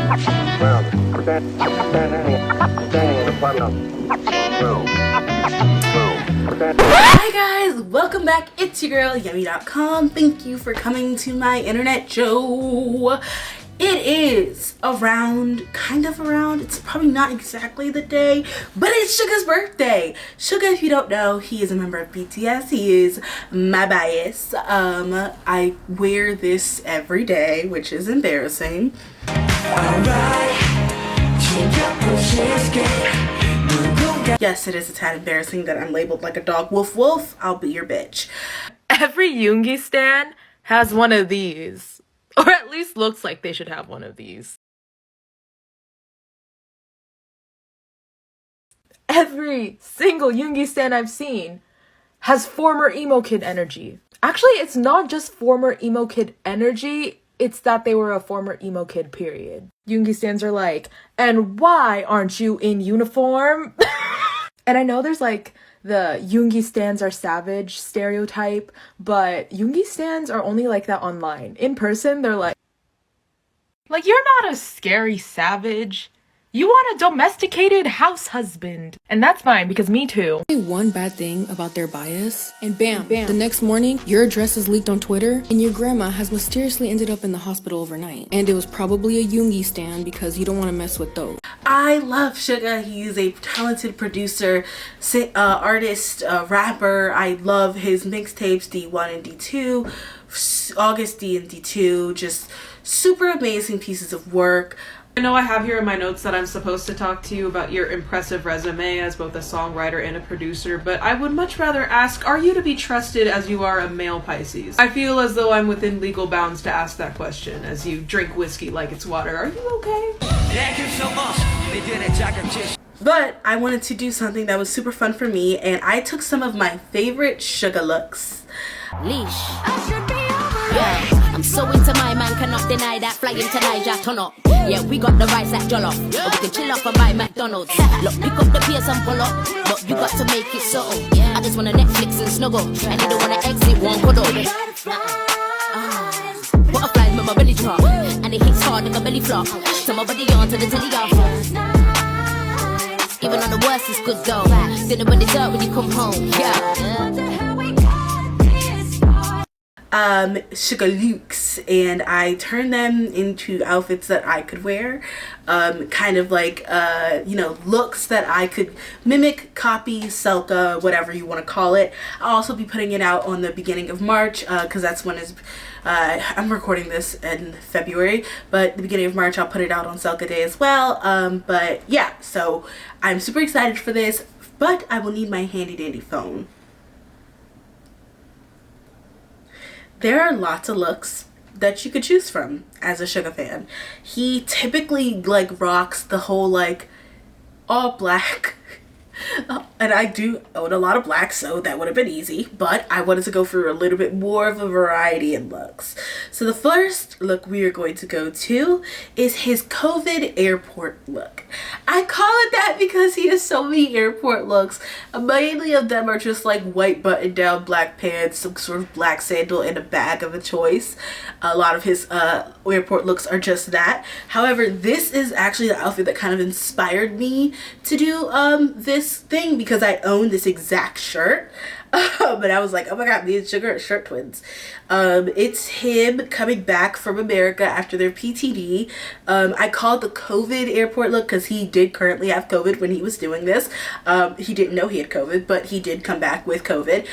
Hi guys, welcome back. It's your girl Yummy.com. Thank you for coming to my internet show. It is kind of around, it's probably not exactly the day, but it's Suga's birthday. Suga, if you don't know, he is a member of BTS. He is my bias. I wear this every day, which is embarrassing. Yes, it is a tad embarrassing that I'm labeled like a dog. Woof woof, I'll be your bitch. Every Yoongi stan has one of these. Or at least looks like they should have one of these. Every single Yoongi stan I've seen has former emo kid energy. Actually, it's not just former emo kid energy, it's that they were a former emo kid, period. Yoongi stans are like, and why aren't you in uniform? And I know there's like the Yoongi stans are savage stereotype, but Yoongi stans are only like that online. In person, they're like, you're not a scary savage. You want a domesticated house husband. And that's fine, because me too. One bad thing about their bias, and bam, the next morning, your address is leaked on Twitter, and your grandma has mysteriously ended up in the hospital overnight. And it was probably a Yoongi stan, because you don't want to mess with those. I love Suga. He's a talented producer, artist, rapper. I love his mixtapes, D1 and D2, August D and D2, just super amazing pieces of work. I know I have here in my notes that I'm supposed to talk to you about your impressive resume as both a songwriter and a producer, but I would much rather ask, are you to be trusted as you are a male Pisces? I feel as though I'm within legal bounds to ask that question as you drink whiskey like it's water. Are you okay? Thank you so much. But I wanted to do something that was super fun for me, and I took some of my favorite Suga looks. Leash. Yeah. I'm so into my man, cannot deny that. Flying to Niger, turn up. Yeah, we got the rice at Jollof, or we can chill off and buy McDonald's. Look, pick up the PS and pull up, but you got to make it so. I just wanna Netflix and snuggle, and you don't wanna exit one cuddle. Butterflies with my belly drop, and it hits hard like a belly flop. Turn my body on to the telly off. Even on the worst, it's good though. Dinner when it's dirt when you come home. Yeah. Suga looks, and I turned them into outfits that I could wear, kind of like looks that I could mimic, copy, selka, whatever you want to call it. I'll also be putting it out on the beginning of March, because that's when I'm recording this in February, but the beginning of March I'll put it out on Selka Day as well. But yeah, so I'm super excited for this, but I will need my handy dandy phone. There are lots of looks that you could choose from as a Suga fan. He typically rocks the whole all black. And I do own a lot of black, so that would have been easy, but I wanted to go for a little bit more of a variety in looks. So the first look we are going to go to is his COVID airport look. I call it that because he has so many airport looks. Mainly of them are just white button down black pants, some sort of black sandal, and a bag of a choice. A lot of his airport looks are just that. However, this is actually the outfit that kind of inspired me to do this thing, because I own this exact shirt. But I was like, oh my god, these Suga shirt twins. It's him coming back from America after their PTD. I called the COVID airport look because he did currently have COVID when he was doing this. He didn't know he had COVID, but he did come back with COVID.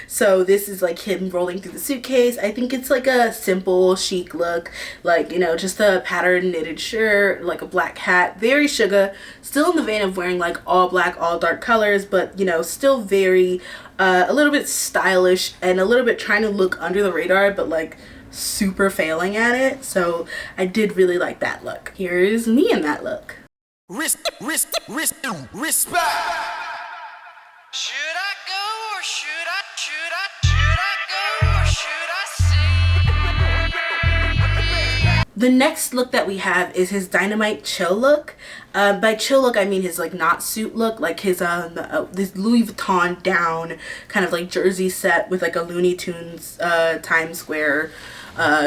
So this is him rolling through the suitcase. I think it's a simple chic look, just a patterned knitted shirt, a black hat, very Suga, still in the vein of wearing all black, all dark colors, but still very a little bit stylish and a little bit trying to look under the radar, but super failing at it. So I did really like that look. Here's me in that look. Respect. Should I go or should I go or should I see? The next look that we have is his Dynamite chill look. By chill look I mean his not suit look, his this Louis Vuitton down kind of jersey set with a Looney Tunes Times Square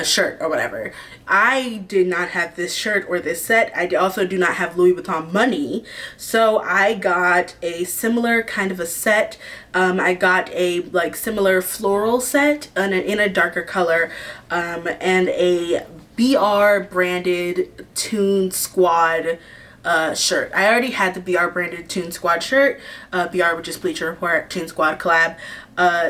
shirt or whatever. I did not have this shirt or this set. I also do not have Louis Vuitton money, so I got a similar kind of a set. I got a like similar floral set in a darker color, and a BR branded Toon Squad shirt. I already had the BR branded Toon Squad shirt, BR, which is Bleacher Report Toon Squad collab.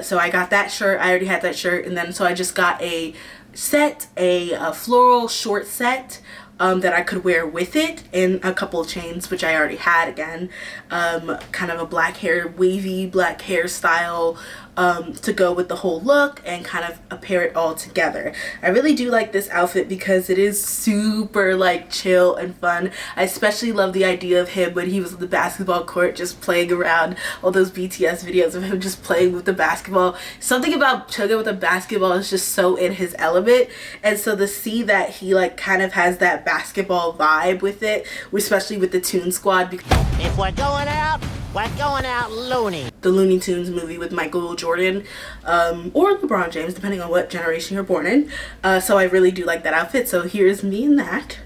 So I got that shirt. I already had that shirt, and then so I just got a set, a floral short set that I could wear with it, and a couple of chains, which I already had again. Kind of a black hair, wavy black hairstyle to go with the whole look and kind of pair it all together. I really do like this outfit because it is super like chill and fun. I especially love the idea of him when he was on the basketball court just playing around, all those BTS videos of him just playing with the basketball. Something about Suga with the basketball is just so in his element, and so to see that he like kind of has that basketball vibe with it, especially with the Toon Squad. If we're going out loony. The Looney Tunes movie with Michael Jordan, or LeBron James, depending on what generation you're born in. So I really do like that outfit. So here's me in that.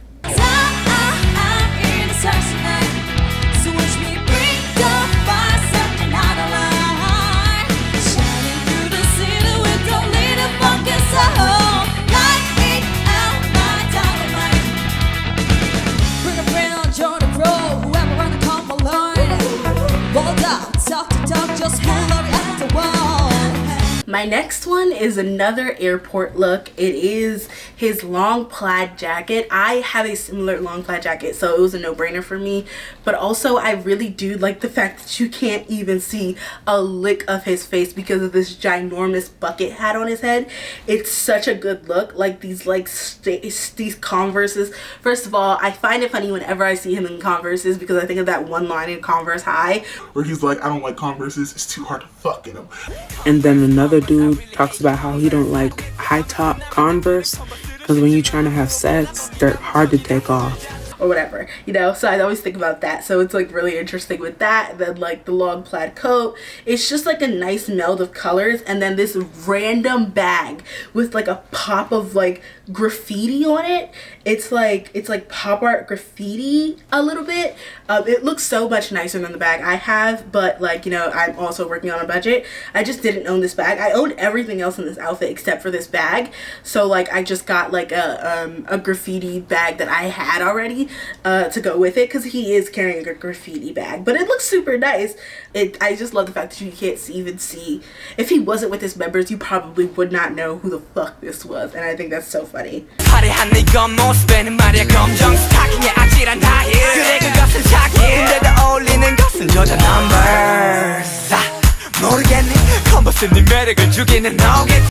My next one is another airport look. It is his long plaid jacket. I have a similar long plaid jacket, so it was a no-brainer for me. But also, I really do like the fact that you can't even see a lick of his face because of this ginormous bucket hat on his head. It's such a good look. Like these these Converses. First of all, I find it funny whenever I see him in Converses because I think of that one line in Converse High where he's like, I don't like Converses, it's too hard to fuck in them. And then another dude talks about how he don't like high top Converse because when you're trying to have sex, they're hard to take off. Or whatever, you know, so I always think about that. So it's like really interesting with that. And then like the long plaid coat, it's just like a nice meld of colors, and then this random bag with like a pop of like graffiti on it. It's like pop art graffiti a little bit. It looks so much nicer than the bag I have, but like, you know, I'm also working on a budget. I just didn't own this bag. I owned everything else in this outfit except for this bag. So like I just got like a graffiti bag that I had already to go with it, because he is carrying a graffiti bag, but it looks super nice. I just love the fact that you can't even see. If he wasn't with his members, you probably would not know who the fuck this was, and I think that's so funny.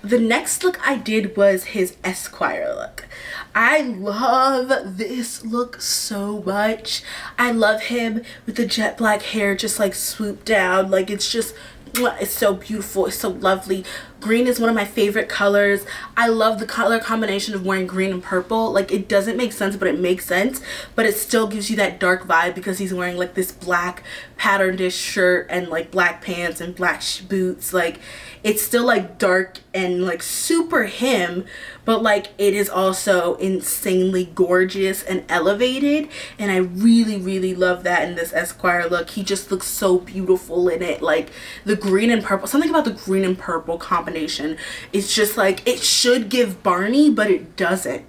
The next look I did was his Esquire look. I love this look so much. I love him with the jet black hair just like swooped down. Like it's just, it's so beautiful. It's so lovely. Green is one of my favorite colors. I love the color combination of wearing green and purple. Like it doesn't make sense, but it makes sense. But it still gives you that dark vibe because he's wearing like this black patterned-ish shirt and like black pants and black boots. Like it's still like dark and like super him, but like it is also insanely gorgeous and elevated, and I really, really love that in this Esquire look. He just looks so beautiful in it. Like the green and purple, something about the green and purple combination, it's just like, it should give Barney, but it doesn't.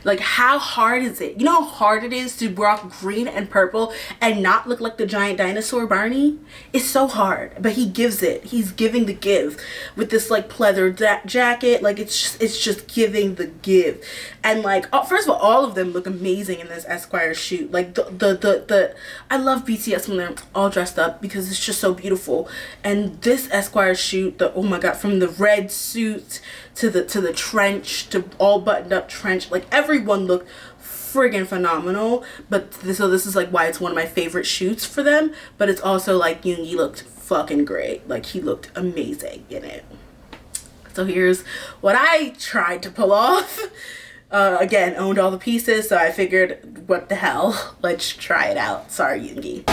Like how hard is it? You know how hard it is to rock green and purple and not look like the giant dinosaur Barney? It's so hard, but he gives it. He's giving the give with this like pleather jacket. Like it's just giving the give. And like, first of all of them look amazing in this Esquire shoot. Like the I love BTS when they're all dressed up because it's just so beautiful. And this Esquire shoot, oh my god, from the red suit to the trench, to all buttoned up trench, like everyone looked friggin' phenomenal. But so this is like why it's one of my favorite shoots for them. But it's also like Yoongi looked fucking great. Like he looked amazing in it. So here's what I tried to pull off. Again, owned all the pieces, so I figured, what the hell, let's try it out. Sorry, Yoongi.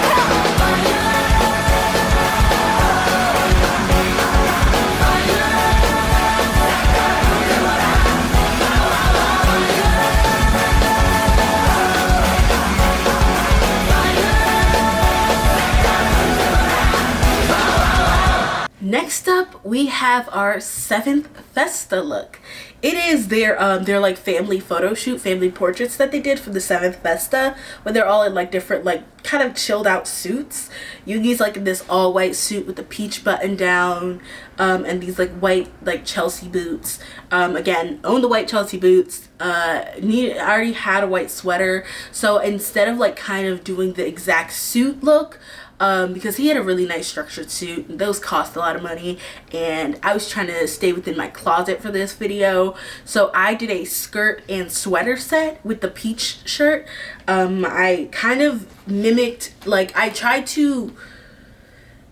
up, we have our 7th Festa look. It is their like family photo shoot, family portraits that they did for the 7th Festa, where they're all in like different like kind of chilled out suits. Yoongi's like in this all white suit with the peach button down, and these like white like Chelsea boots. Again, own the white Chelsea boots. I already had a white sweater, so instead of like kind of doing the exact suit look, because he had a really nice structured suit, and those cost a lot of money, and I was trying to stay within my closet for this video, so I did a skirt and sweater set with the peach shirt. I kind of mimicked, like I tried to,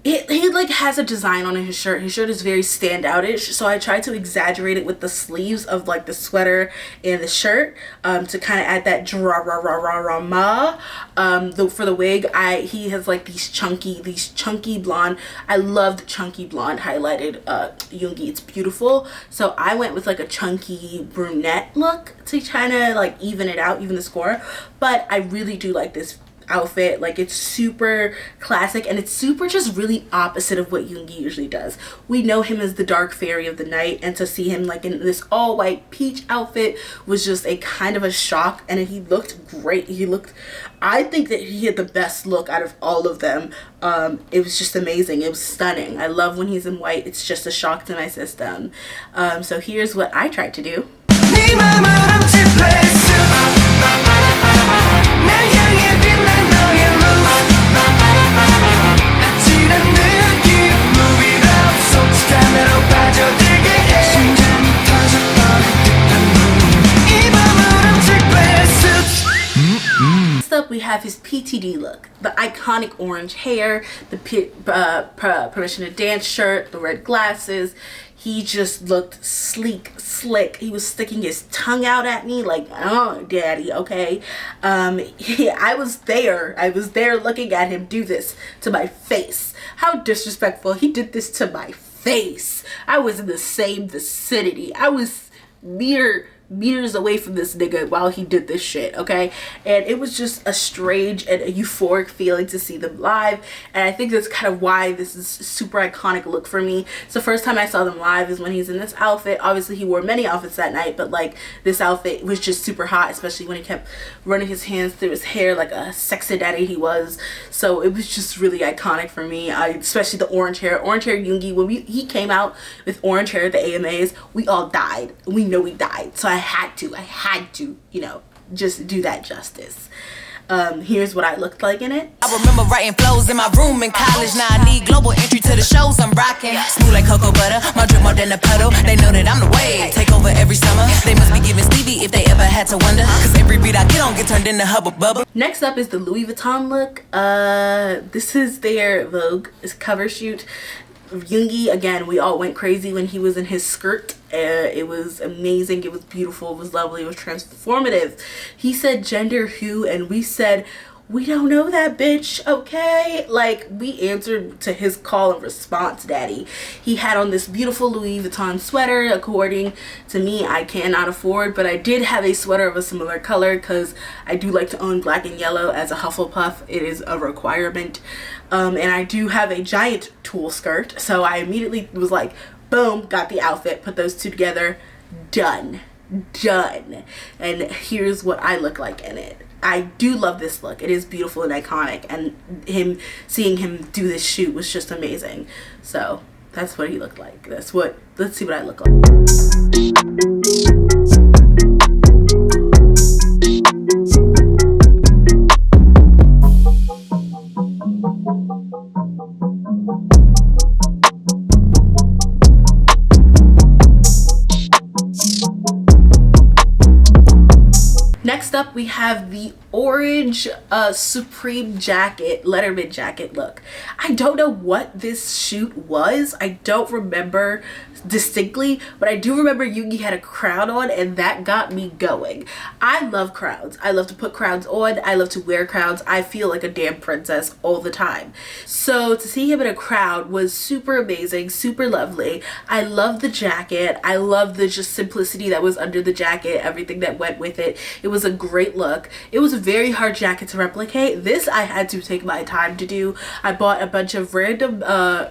he like has a design on his shirt. His shirt is very standoutish, so I tried to exaggerate it with the sleeves of like the sweater and the shirt, to kind of add that drama. For the wig, he has like these chunky blonde. I love the chunky blonde highlighted Yoongi. It's beautiful. So I went with like a chunky brunette look to kind of like even it out, even the score. But I really do like this outfit. Like, it's super classic, and it's super just really opposite of what Yoongi usually does. We know him as the dark fairy of the night, and to see him like in this all white peach outfit was just a kind of a shock, and he looked great. I think that he had the best look out of all of them. It was just amazing. It was stunning. I love when he's in white. It's just a shock to my system. So here's what I tried to do. Next up, we have his PTD look. The iconic orange hair, the Permission to Dance shirt, the red glasses. He just looked sleek, slick. He was sticking his tongue out at me like, oh, daddy, okay? I was there looking at him do this to my face. How disrespectful. He did this to my face. I was in the same vicinity. I was meters away from this nigga while he did this shit, okay? And it was just a strange and a euphoric feeling to see them live, and I think that's kind of why this is a super iconic look for me. So first time I saw them live is when he's in this outfit. Obviously he wore many outfits that night, but like this outfit was just super hot, especially when he kept running his hands through his hair like a sexy daddy he was. So it was just really iconic for me. Especially the orange hair Yoongi. When he came out with orange hair at the AMAs, we all died. We know we died. So I had to, you know, just do that justice. Here's what I looked like in it. I remember writing flows in my room in college. Now I need global entry to the shows I'm rocking. Smooth like cocoa butter, my drip more than a puddle. They know that I'm the wave, take over every summer. They must be giving Stevie if they ever had to wonder, cause every beat I get on get turned into hubba bubba. Next up is the Louis Vuitton look. This is their Vogue cover shoot. Yoongi, again, we all went crazy when he was in his skirt. It was amazing. It was beautiful. It was lovely. It was transformative. He said gender who, and we said, we don't know that, bitch, okay? Like, we answered to his call and response, daddy. He had on this beautiful Louis Vuitton sweater. According to me, I cannot afford, but I did have a sweater of a similar color because I do like to own black and yellow as a Hufflepuff. It is a requirement. And I do have a giant tulle skirt, so I immediately was like, boom, got the outfit, put those two together, done. And here's what I look like in it. I do love this look. It is beautiful and iconic, and seeing him do this shoot was just amazing. So that's what he looked like. Let's see what I look like. Next up, we have the orange Supreme jacket, Letterman jacket look. I don't know what this shoot was. I don't remember distinctly, but I do remember Yoongi had a crown on, and that got me going. I love crowns. I love to put crowns on. I love to wear crowns. I feel like a damn princess all the time. So to see him in a crown was super amazing, super lovely. I love the jacket. I love the just simplicity that was under the jacket, everything that went with it. It was a great look. It was a very hard jacket to replicate. This I had to take my time to do. I bought a bunch of random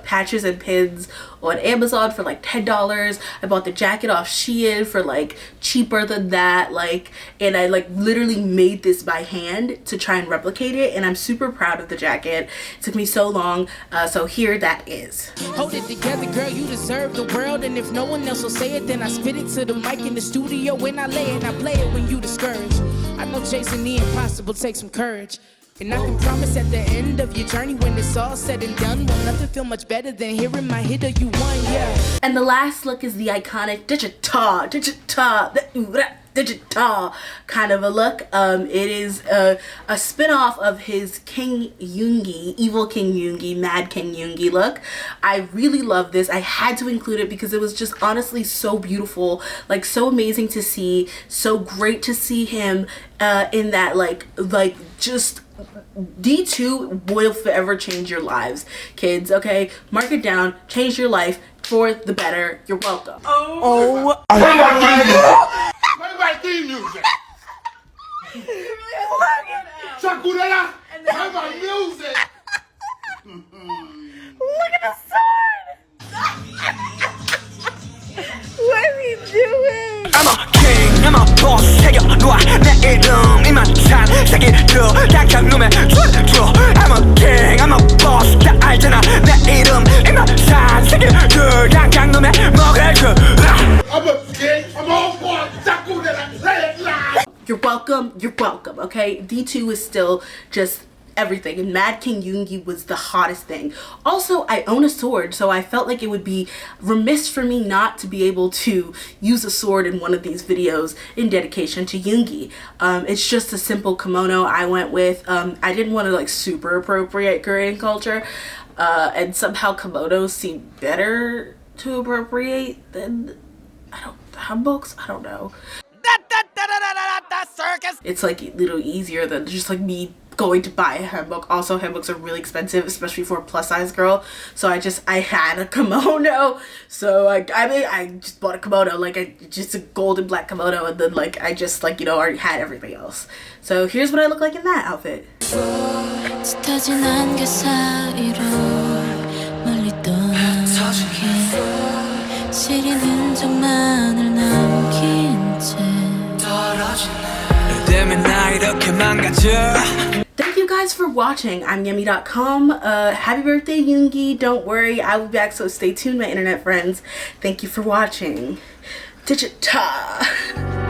patches and pins on Amazon for like $10. I bought the jacket off Shein for like cheaper than that, like, and I like literally made this by hand to try and replicate it, and I'm super proud of the jacket. It took me so long, so here that is. Hold it together, girl, you deserve the world, and if no one else will say it, then I spit it to the mic in the studio when I lay it, I play it when you discouraged. I know chasing the impossible takes some courage. And I can promise at the end of your journey, when it's all said and done, will nothing feel much better than hearing my hit or you won, yeah. And the last look is the iconic digital kind of a look. It is a spin-off of his King Yoongi, Evil King Yoongi, Mad King Yoongi look. I really love this. I had to include it because it was just honestly so beautiful, like so amazing to see, so great to see him in that like just D2 will forever change your lives, kids, okay? Mark it down, change your life for the better. You're welcome. Play my theme music. Sakura, play my music. Look at the sword! What is he doing? I'm a king, I'm a boss, 새겨 놓아 내 이름 이만찬 새끼들 당장 놈에 줘 I'm a king, I'm a boss, 다 알잖아 내 이름 이만찬 새끼들 당장 놈에 먹을 줘 I'm a king, I'm a boss, Sakura, play it loud. You're welcome, okay? D2 is still just everything, and Mad King Yoongi was the hottest thing. Also, I own a sword, so I felt like it would be remiss for me not to be able to use a sword in one of these videos in dedication to Yoongi. It's just a simple kimono I went with. I didn't want to like super appropriate Korean culture, and somehow kimonos seem better to appropriate than hanboks. I don't know. It's like a little easier than just like me going to buy a hanbok. Also, hanboks are really expensive, especially for a plus size girl. So I had a kimono. So I just bought a kimono, like just a gold and black kimono, and then like I just like, you know, already had everything else. So here's what I look like in that outfit. Thank you guys for watching. I'm Yummy.com. Happy birthday, Yoongi. Don't worry, I will be back, so stay tuned, my internet friends. Thank you for watching. Digita.